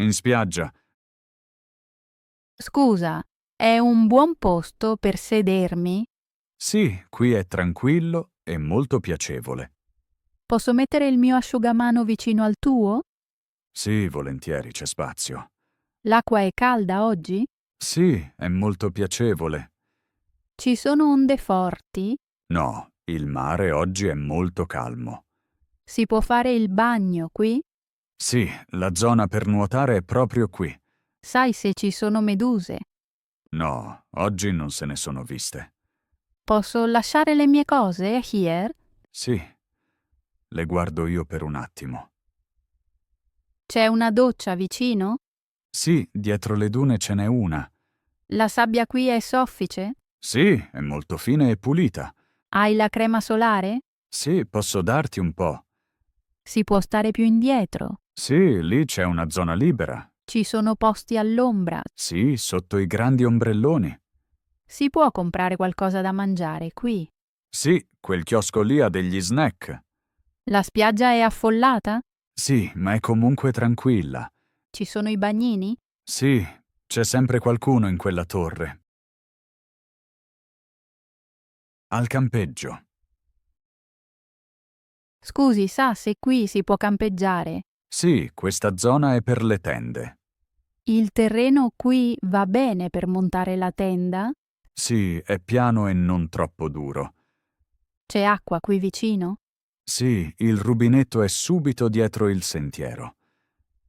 in spiaggia. Scusa, è un buon posto per sedermi? Sì, qui è tranquillo e molto piacevole. Posso mettere il mio asciugamano vicino al tuo? Sì, volentieri, c'è spazio. L'acqua è calda oggi? Sì, è molto piacevole. Ci sono onde forti? No, il mare oggi è molto calmo. Si può fare il bagno qui? Sì, la zona per nuotare è proprio qui. Sai se ci sono meduse? No, oggi non se ne sono viste. Posso lasciare le mie cose here? Sì, le guardo io per un attimo. C'è una doccia vicino? Sì, dietro le dune ce n'è una. La sabbia qui è soffice? Sì, è molto fine e pulita. Hai la crema solare? Sì, posso darti un po'. Si può stare più indietro? Sì, lì c'è una zona libera. Ci sono posti all'ombra? Sì, sotto i grandi ombrelloni. Si può comprare qualcosa da mangiare qui? Sì, quel chiosco lì ha degli snack. La spiaggia è affollata? Sì, ma è comunque tranquilla. Ci sono i bagnini? Sì, c'è sempre qualcuno in quella torre. Al campeggio. Scusi, sa se qui si può campeggiare? Sì, questa zona è per le tende. Il terreno qui va bene per montare la tenda? Sì, è piano e non troppo duro. C'è acqua qui vicino? Sì, il rubinetto è subito dietro il sentiero.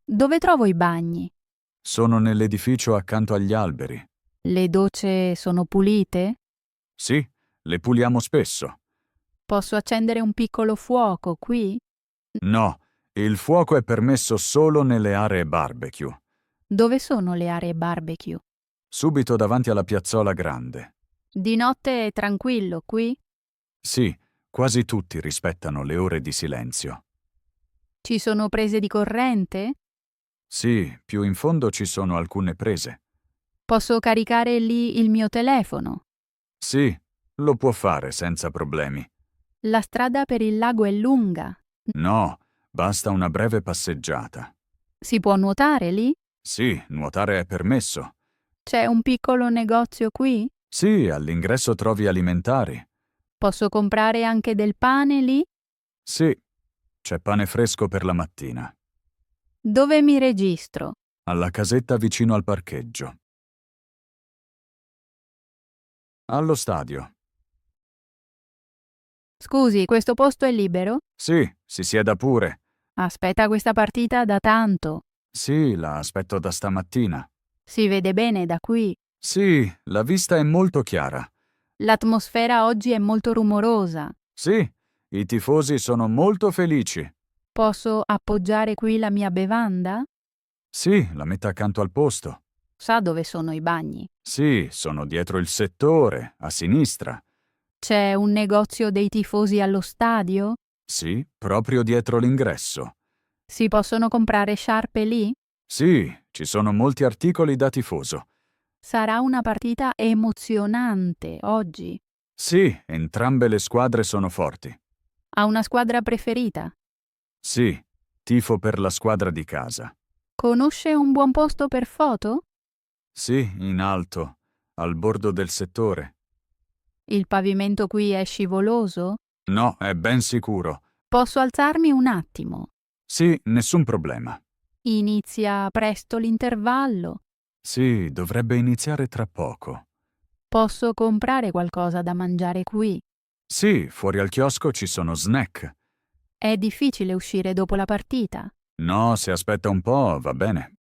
Dove trovo i bagni? Sono nell'edificio accanto agli alberi. Le docce sono pulite? Sì, le puliamo spesso. Posso accendere un piccolo fuoco qui? No, il fuoco è permesso solo nelle aree barbecue, Dove sono le aree barbecue? subito davanti alla piazzola grande. Di notte è tranquillo qui? Sì, quasi tutti rispettano le ore di silenzio. Ci sono prese di corrente? Sì, più in fondo ci sono alcune prese. Posso caricare lì il mio telefono? Sì, lo può fare senza problemi. La strada per il lago è lunga. No, basta una breve passeggiata. Si può nuotare lì? Sì, nuotare è permesso. C'è un piccolo negozio qui? Sì, all'ingresso trovi alimentari. Posso comprare anche del pane lì? Sì, c'è pane fresco per la mattina. Dove mi registro? Alla casetta vicino al parcheggio. Allo stadio. Scusi, questo posto è libero? Sì, si sieda pure. Aspetta questa partita da tanto. Sì, la aspetto da stamattina. Si vede bene da qui. Sì, la vista è molto chiara. L'atmosfera oggi è molto rumorosa. Sì, i tifosi sono molto felici. Posso appoggiare qui la mia bevanda? Sì, la metta accanto al posto. Sa dove sono i bagni? Sì, sono dietro il settore, a sinistra. C'è un negozio dei tifosi allo stadio? Sì, proprio dietro l'ingresso. Si possono comprare sciarpe lì? Sì, ci sono molti articoli da tifoso. Sarà una partita emozionante oggi. Sì, entrambe le squadre sono forti. Ha una squadra preferita? Sì, tifo per la squadra di casa. Conosce un buon posto per foto? Sì, in alto, al bordo del settore. Il pavimento qui è scivoloso? No, è ben sicuro. Posso alzarmi un attimo? Sì, nessun problema. Inizia presto l'intervallo. Sì, dovrebbe iniziare tra poco. Posso comprare qualcosa da mangiare qui? Sì, fuori al chiosco ci sono snack. È difficile uscire dopo la partita. No, se aspetta un po', va bene.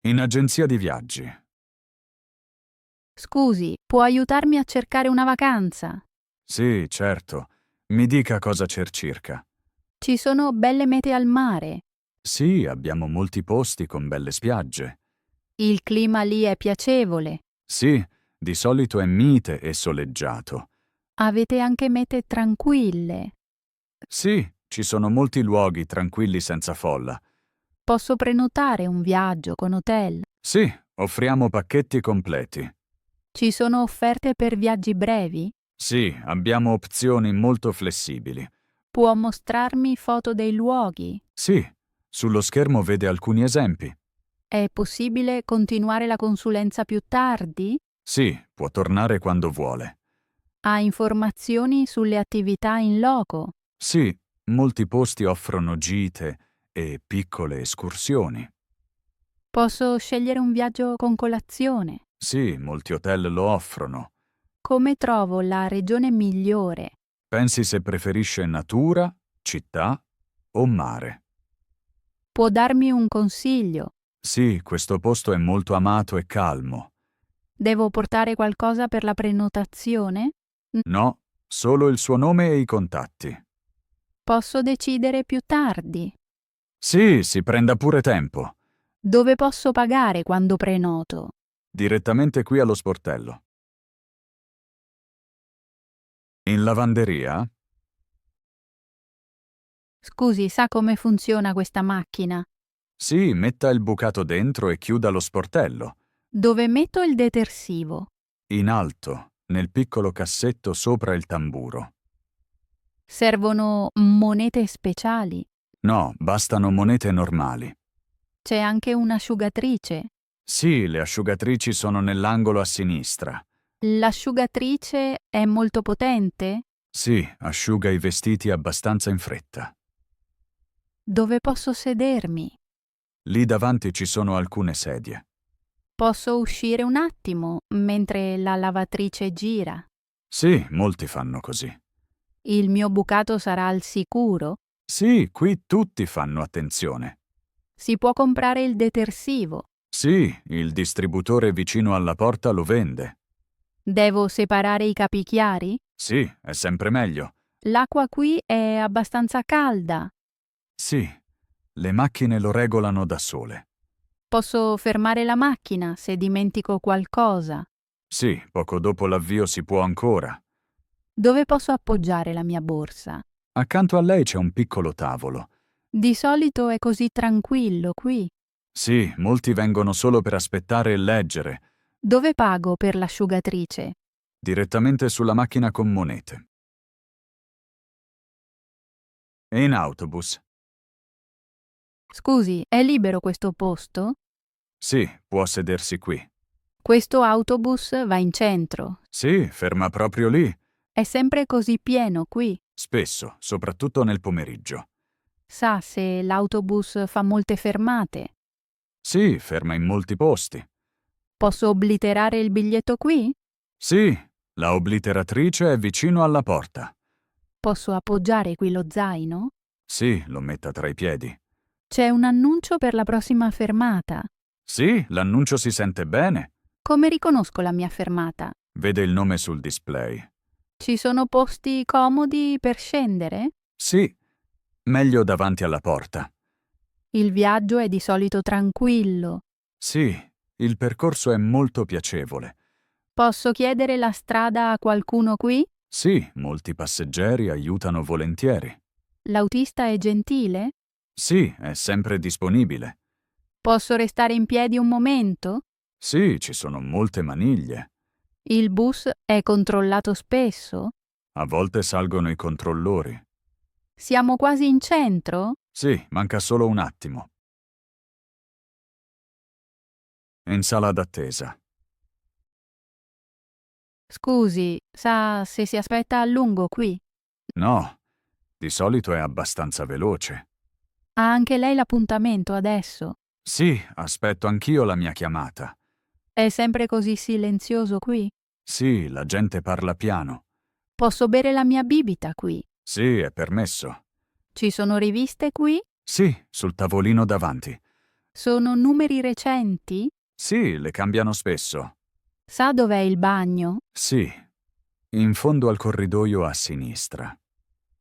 In agenzia di viaggi. Scusi, può aiutarmi a cercare una vacanza? Sì, certo. Mi dica cosa cerca. Ci sono belle mete al mare. Sì, abbiamo molti posti con belle spiagge. Il clima lì è piacevole. Sì, di solito è mite e soleggiato. Avete anche mete tranquille. Sì, ci sono molti luoghi tranquilli senza folla. Posso prenotare un viaggio con hotel. Sì, offriamo pacchetti completi. Ci sono offerte per viaggi brevi? Sì, abbiamo opzioni molto flessibili. Può mostrarmi foto dei luoghi? Sì, Sullo schermo vede alcuni esempi. È possibile continuare la consulenza più tardi? Sì, può tornare quando vuole. Ha informazioni sulle attività in loco? Sì, molti posti offrono gite e piccole escursioni. Posso scegliere un viaggio con colazione? Sì, molti hotel lo offrono. Come trovo la regione migliore? Pensi se preferisce natura, città o mare. Può darmi un consiglio? Sì, questo posto è molto amato e calmo. Devo portare qualcosa per la prenotazione? No, solo il suo nome e i contatti. Posso decidere più tardi. Sì, si prenda pure tempo. Dove posso pagare quando prenoto? Direttamente qui allo sportello. In lavanderia? Scusi, sa come funziona questa macchina? Sì, metta il bucato dentro e chiuda lo sportello. Dove metto il detersivo? In alto, nel piccolo cassetto sopra il tamburo. Servono monete speciali? No, bastano monete normali. C'è anche un'asciugatrice. Sì, le asciugatrici sono nell'angolo a sinistra. L'asciugatrice è molto potente? Sì, asciuga i vestiti abbastanza in fretta. Dove posso sedermi? Lì davanti ci sono alcune sedie. Posso uscire un attimo mentre la lavatrice gira? Sì, molti fanno così. Il mio bucato sarà al sicuro? Sì, qui tutti fanno attenzione. Si può comprare il detersivo? Sì, il distributore vicino alla porta lo vende. Devo separare i capi chiari? Sì, è sempre meglio. L'acqua qui è abbastanza calda. Sì, le macchine lo regolano da sole. Posso fermare la macchina se dimentico qualcosa. Sì, poco dopo l'avvio si può ancora. Dove posso appoggiare la mia borsa? Accanto a lei c'è un piccolo tavolo. Di solito è così tranquillo qui. Sì, molti vengono solo per aspettare e leggere, Dove pago per l'asciugatrice? direttamente sulla macchina con monete. E in autobus? Scusi, è libero questo posto? Sì, può sedersi qui. Questo autobus va in centro. Sì, ferma proprio lì. È sempre così pieno qui. Spesso, soprattutto nel pomeriggio. Sa se l'autobus fa molte fermate. Sì, ferma in molti posti. Posso obliterare il biglietto qui? Sì, la obliteratrice è vicino alla porta. Posso appoggiare qui lo zaino? Sì, lo metta tra i piedi. C'è un annuncio per la prossima fermata. Sì, l'annuncio si sente bene. Come riconosco la mia fermata? Vede il nome sul display. Ci sono posti comodi per scendere? Sì, meglio davanti alla porta. Il viaggio è di solito tranquillo. Sì, il percorso è molto piacevole. Posso chiedere la strada a qualcuno qui? Sì, molti passeggeri aiutano volentieri. L'autista è gentile? Sì, è sempre disponibile. Posso restare in piedi un momento? Sì, ci sono molte maniglie. Il bus è controllato spesso? A volte salgono i controllori. Siamo quasi in centro? Sì, manca solo un attimo. In sala d'attesa. Scusi, sa se si aspetta a lungo qui? No, di solito è abbastanza veloce. Ha anche lei l'appuntamento adesso? Sì, aspetto anch'io la mia chiamata. È sempre così silenzioso qui? Sì, la gente parla piano. Posso bere la mia bibita qui? Sì, è permesso. Ci sono riviste qui? Sì, sul tavolino davanti. Sono numeri recenti? Sì, le cambiano spesso. Sa dov'è il bagno? Sì, in fondo al corridoio a sinistra.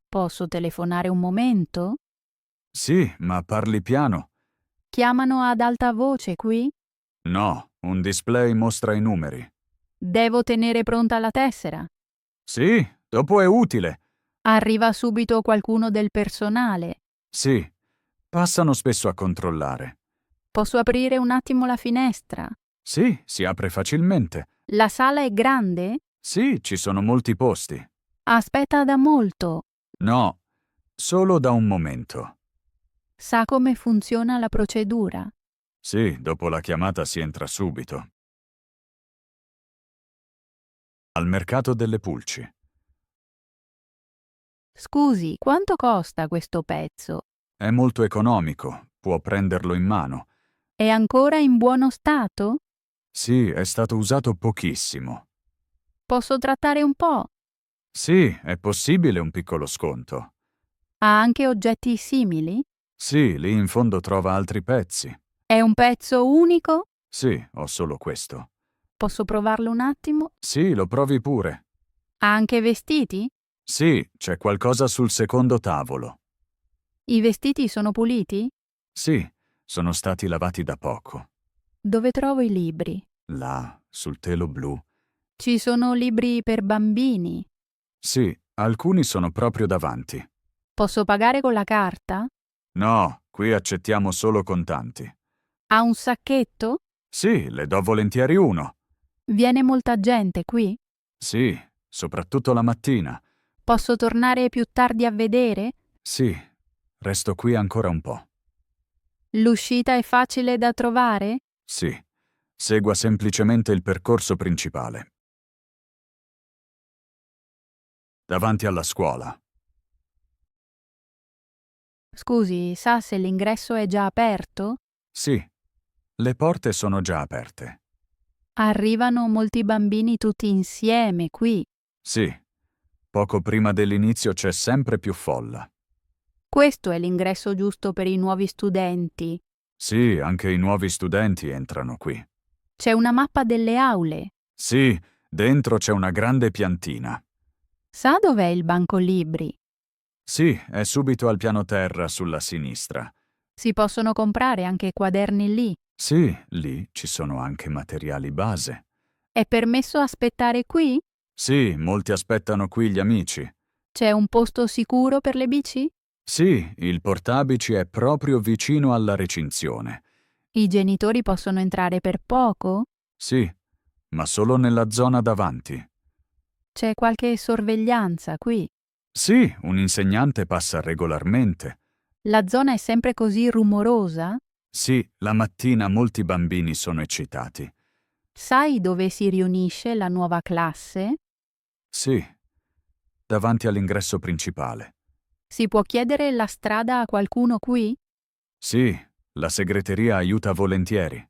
Posso telefonare un momento? Sì, ma parli piano. Chiamano ad alta voce qui? No, un display mostra i numeri. Devo tenere pronta la tessera? Sì, dopo è utile. Arriva subito qualcuno del personale? Sì, passano spesso a controllare. Posso aprire un attimo la finestra? Sì, si apre facilmente. La sala è grande? Sì, ci sono molti posti. Aspetta da molto. No, solo da un momento. Sa come funziona la procedura? Sì, dopo la chiamata si entra subito. Al mercato delle pulci. Scusi, quanto costa questo pezzo? È molto economico, può prenderlo in mano. È ancora in buono stato? Sì, è stato usato pochissimo. Posso trattare un po'? Sì, è possibile un piccolo sconto. Ha anche oggetti simili? Sì, lì in fondo trova altri pezzi. È un pezzo unico? Sì, ho solo questo. Posso provarlo un attimo? Sì, lo provi pure. Ha anche vestiti? Sì, c'è qualcosa sul secondo tavolo. I vestiti sono puliti? Sì, sono stati lavati da poco. Dove trovo i libri? Là, sul telo blu. Ci sono libri per bambini. Sì, alcuni sono proprio davanti. Posso pagare con la carta? No, qui accettiamo solo contanti. Ha un sacchetto? Sì, le do volentieri uno. Viene molta gente qui? Sì, soprattutto la mattina. Posso tornare più tardi a vedere? Sì, resto qui ancora un po'. L'uscita è facile da trovare? Sì, segua semplicemente il percorso principale. Davanti alla scuola. Scusi, sa se l'ingresso è già aperto? Sì, le porte sono già aperte. Arrivano molti bambini tutti insieme qui. Sì, poco prima dell'inizio c'è sempre più folla. Questo è l'ingresso giusto per i nuovi studenti. Sì, anche i nuovi studenti entrano qui. C'è una mappa delle aule. Sì, dentro c'è una grande piantina. Sa dov'è il banco libri? Sì, è subito al piano terra sulla sinistra. Si possono comprare anche quaderni lì. Sì, lì ci sono anche materiali base. È permesso aspettare qui? Sì, molti aspettano qui gli amici. C'è un posto sicuro per le bici? Sì, il portabici è proprio vicino alla recinzione. I genitori possono entrare per poco? Sì, ma solo nella zona davanti. C'è qualche sorveglianza qui? Sì, un insegnante passa regolarmente. La zona è sempre così rumorosa? Sì, la mattina molti bambini sono eccitati. Sai dove si riunisce la nuova classe? Sì, davanti all'ingresso principale. Si può chiedere la strada a qualcuno qui? Sì, la segreteria aiuta volentieri.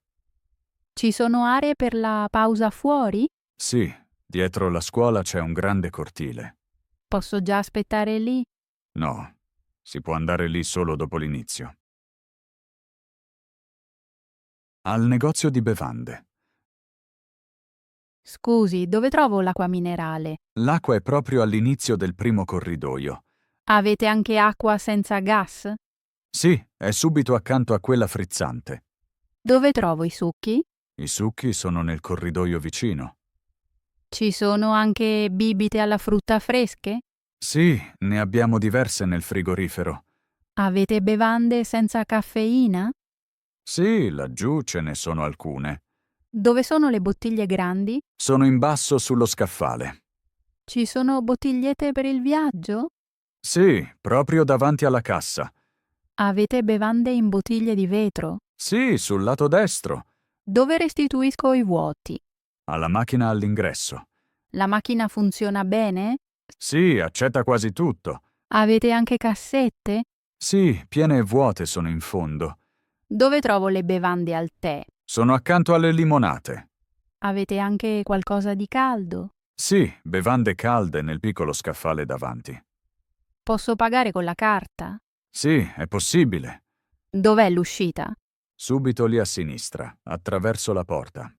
Ci sono aree per la pausa fuori? Sì, dietro la scuola c'è un grande cortile. Posso già aspettare lì? No, si può andare lì solo dopo l'inizio. Al negozio di bevande. Scusi, dove trovo l'acqua minerale? L'acqua è proprio all'inizio del primo corridoio. Avete anche acqua senza gas? Sì, è subito accanto a quella frizzante. Dove trovo i succhi? I succhi sono nel corridoio vicino. Ci sono anche bibite alla frutta fresche? Sì, ne abbiamo diverse nel frigorifero. Avete bevande senza caffeina? Sì, laggiù ce ne sono alcune. Dove sono le bottiglie grandi? Sono in basso sullo scaffale. Ci sono bottigliette per il viaggio? Sì, proprio davanti alla cassa. Avete bevande in bottiglie di vetro? Sì, sul lato destro. Dove restituisco i vuoti? Alla macchina all'ingresso. La macchina funziona bene? Sì, accetta quasi tutto. Avete anche cassette? Sì, piene e vuote sono in fondo. Dove trovo le bevande al tè? Sono accanto alle limonate. Avete anche qualcosa di caldo? Sì, bevande calde nel piccolo scaffale davanti. Posso pagare con la carta? Sì, è possibile. Dov'è l'uscita? Subito lì a sinistra, attraverso la porta.